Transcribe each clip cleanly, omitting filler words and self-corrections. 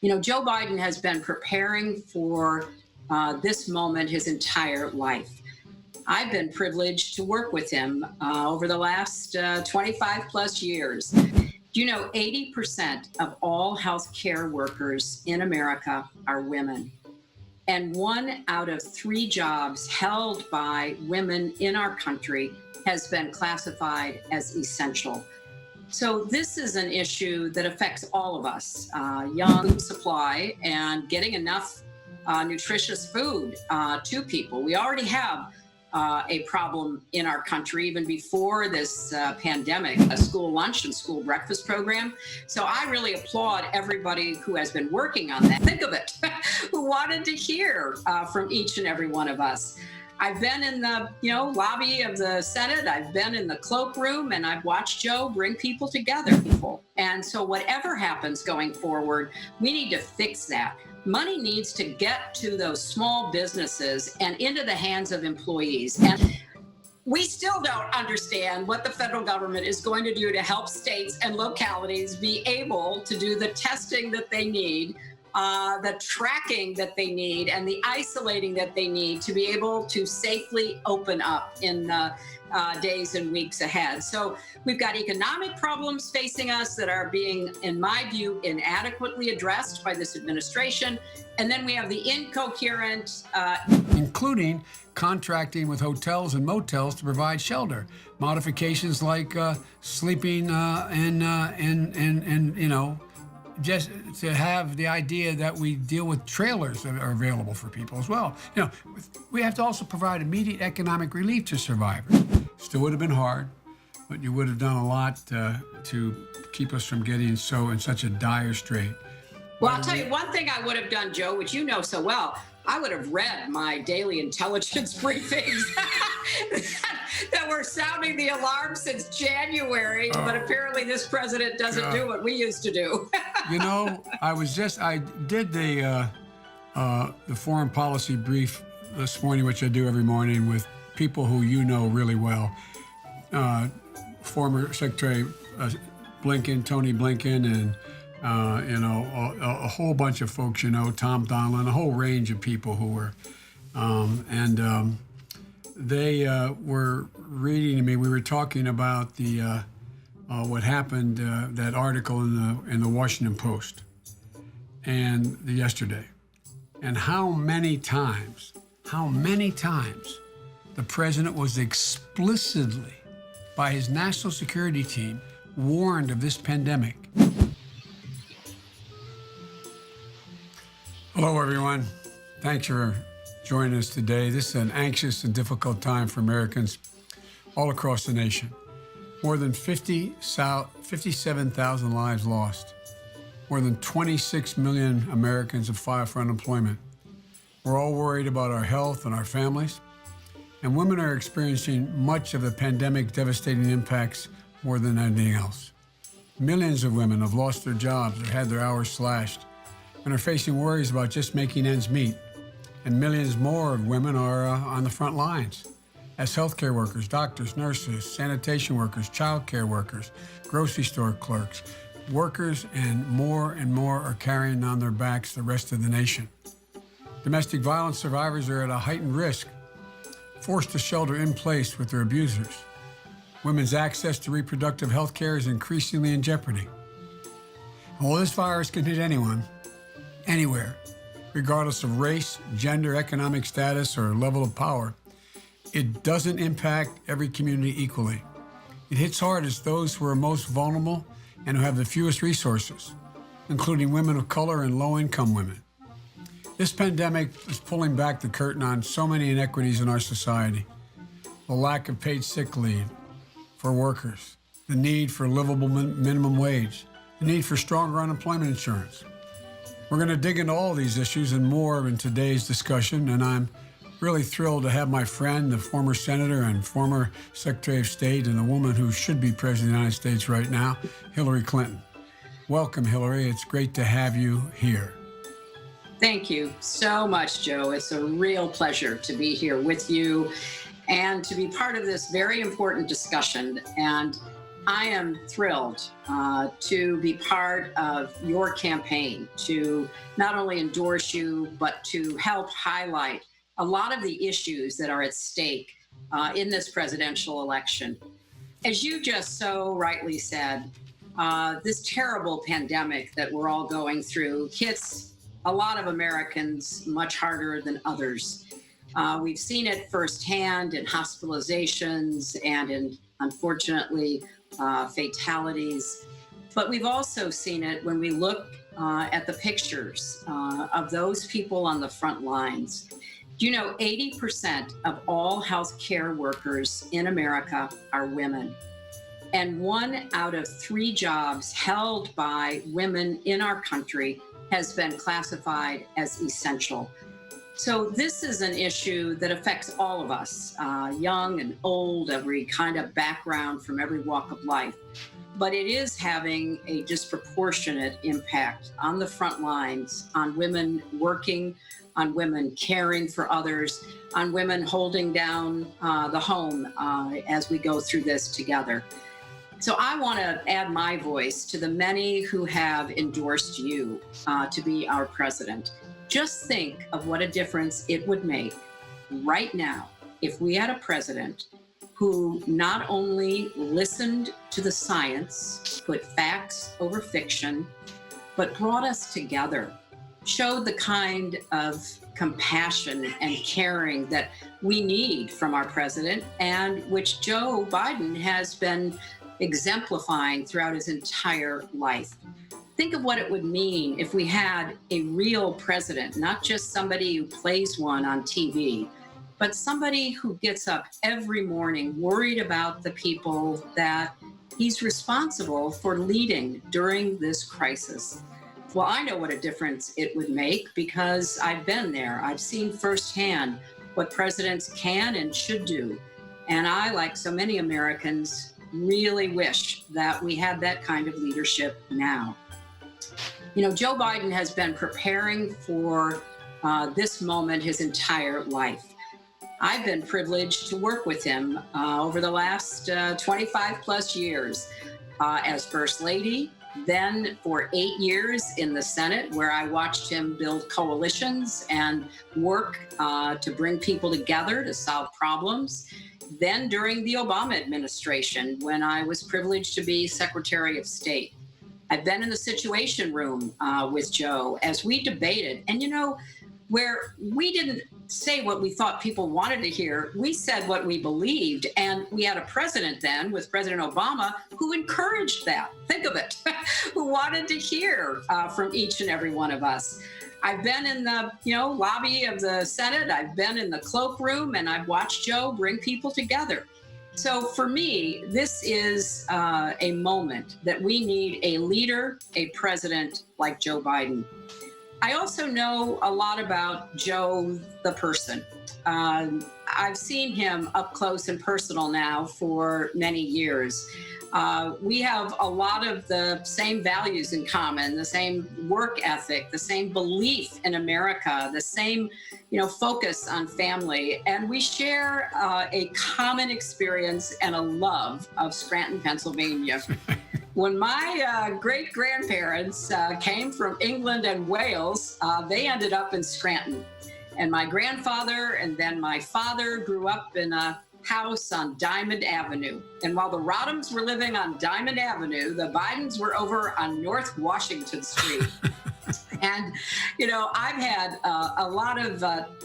You know, Joe Biden has been preparing for this moment his entire life. I've been privileged to work with him over the last 25 plus years. Do you know 80% of all healthcare workers in America are women? And 1 out of 3 jobs held by women in our country has been classified as essential. So this is an issue that affects all of us, young supply and getting enough nutritious food to people. We already have a problem in our country even before this pandemic, a school lunch and school breakfast program. So I really applaud everybody who has been working on that. Think of it, who wanted to hear from each and every one of us. I've been in the lobby of the Senate. I've been in the cloakroom, and I've watched Joe bring people together. And so whatever happens going forward, we need to fix that. Money needs to get to those small businesses and into the hands of employees. And we still don't understand what the federal government is going to do to help states and localities be able to do the testing that they need, the tracking that they need, and the isolating that they need to be able to safely open up in the days and weeks ahead. So we've got economic problems facing us that are being, in my view, inadequately addressed by this administration. And then we have the incoherent, including contracting with hotels and motels to provide shelter, modifications like sleeping just to have the idea that we deal with trailers that are available for people as well. We have to also provide immediate economic relief to survivors. Still would have been hard, but you would have done a lot to keep us from getting in such a dire strait. Well, I'll tell you one thing I would have done, Joe, which you know so well. I would have read my daily intelligence briefings that were sounding the alarm since January, but apparently this president doesn't do what we used to do. I did the foreign policy brief this morning, which I do every morning with people who you know really well. Former Secretary Blinken, Tony Blinken, and a whole bunch of folks, Tom Donilon, a whole range of people who were, they were reading to me. We were talking about the what happened, that article in the Washington Post, and yesterday, and how many times the president was explicitly, by his national security team, warned of this pandemic. Hello, everyone. Thanks for joining us today. This is an anxious and difficult time for Americans all across the nation. More than 57,000 lives lost. More than 26 million Americans have filed for unemployment. We're all worried about our health and our families. And women are experiencing much of the pandemic's devastating impacts more than anything else. Millions of women have lost their jobs or had their hours slashed and are facing worries about just making ends meet. And millions more of women are on the front lines as healthcare workers, doctors, nurses, sanitation workers, childcare workers, grocery store clerks, workers, and more are carrying on their backs the rest of the nation. Domestic violence survivors are at a heightened risk, forced to shelter in place with their abusers. Women's access to reproductive health care is increasingly in jeopardy. While this virus can hit anyone, anywhere, regardless of race, gender, economic status, or level of power, it doesn't impact every community equally. It hits hardest those who are most vulnerable and who have the fewest resources, including women of color and low-income women. This pandemic is pulling back the curtain on so many inequities in our society. The lack of paid sick leave for workers, the need for a livable minimum wage, the need for stronger unemployment insurance. We're going to dig into all these issues and more in today's discussion, and I'm really thrilled to have my friend, the former senator and former Secretary of State, and the woman who should be President of the United States right now, Hillary Clinton. Welcome, Hillary. It's great to have you here. Thank you so much, Joe. It's a real pleasure to be here with you and to be part of this very important discussion. And I am thrilled to be part of your campaign to not only endorse you, but to help highlight a lot of the issues that are at stake in this presidential election. As you just so rightly said, this terrible pandemic that we're all going through hits a lot of Americans much harder than others. We've seen it firsthand in hospitalizations and in, unfortunately, fatalities. But we've also seen it when we look at the pictures of those people on the front lines. You know, 80% of all healthcare workers in America are women. And 1 out of 3 jobs held by women in our country has been classified as essential. So this is an issue that affects all of us, young and old, every kind of background from every walk of life. But it is having a disproportionate impact on the front lines, on women working, on women caring for others, on women holding down the home as we go through this together. So I want to add my voice to the many who have endorsed you to be our president. Just think of what a difference it would make right now if we had a president who not only listened to the science, put facts over fiction, but brought us together, showed the kind of compassion and caring that we need from our president, and which Joe Biden has been exemplifying throughout his entire life. Think of what it would mean if we had a real president, not just somebody who plays one on TV, but somebody who gets up every morning worried about the people that he's responsible for leading during this crisis. Well, I know what a difference it would make because I've been there. I've seen firsthand what presidents can and should do. And I, like so many Americans, really wish that we had that kind of leadership now. You know, Joe Biden has been preparing for this moment his entire life. I've been privileged to work with him over the last 25 plus years as First Lady, then for 8 years in the Senate, where I watched him build coalitions and work to bring people together to solve problems. Then during the Obama administration, when I was privileged to be Secretary of State. I've been in the Situation Room with Joe as we debated. And you know, where we didn't say what we thought people wanted to hear, we said what we believed. And we had a president then with President Obama who encouraged that. Think of it, who wanted to hear from each and every one of us. I've been in the lobby of the Senate. I've been in the cloakroom, and I've watched Joe bring people together. So for me, this is a moment that we need a leader, a president like Joe Biden. I also know a lot about Joe, the person. I've seen him up close and personal now for many years. We have a lot of the same values in common, the same work ethic, the same belief in America, the same, focus on family. And we share a common experience and a love of Scranton, Pennsylvania. When my great-grandparents came from England and Wales, they ended up in Scranton. And my grandfather and then my father grew up in a house on Diamond Avenue. And while the Rodhams were living on Diamond Avenue, the Bidens were over on North Washington Street. And, I've had a lot of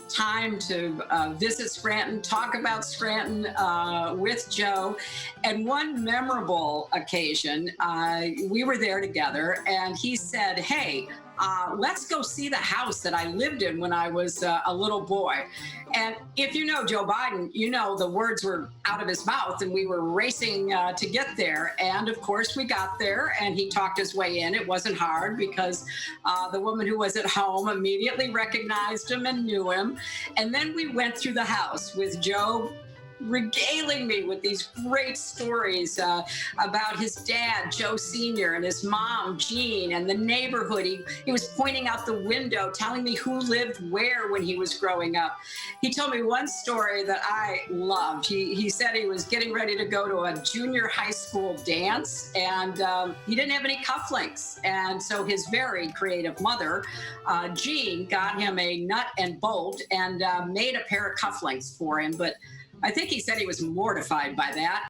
time to visit Scranton, talk about Scranton with Joe. And one memorable occasion, we were there together, and he said, hey, let's go see the house that I lived in when I was a little boy. And if you know Joe Biden, the words were out of his mouth, and we were racing to get there. And of course we got there, and he talked his way in. It wasn't hard because the woman who was at home immediately recognized him and knew him. And then we went through the house with Joe regaling me with these great stories about his dad, Joe Sr., and his mom, Jean, and the neighborhood. He was pointing out the window, telling me who lived where when he was growing up. He told me one story that I loved. He said he was getting ready to go to a junior high school dance, and he didn't have any cufflinks. And so his very creative mother, Jean, got him a nut and bolt and made a pair of cufflinks for him. But I think he said he was mortified by that.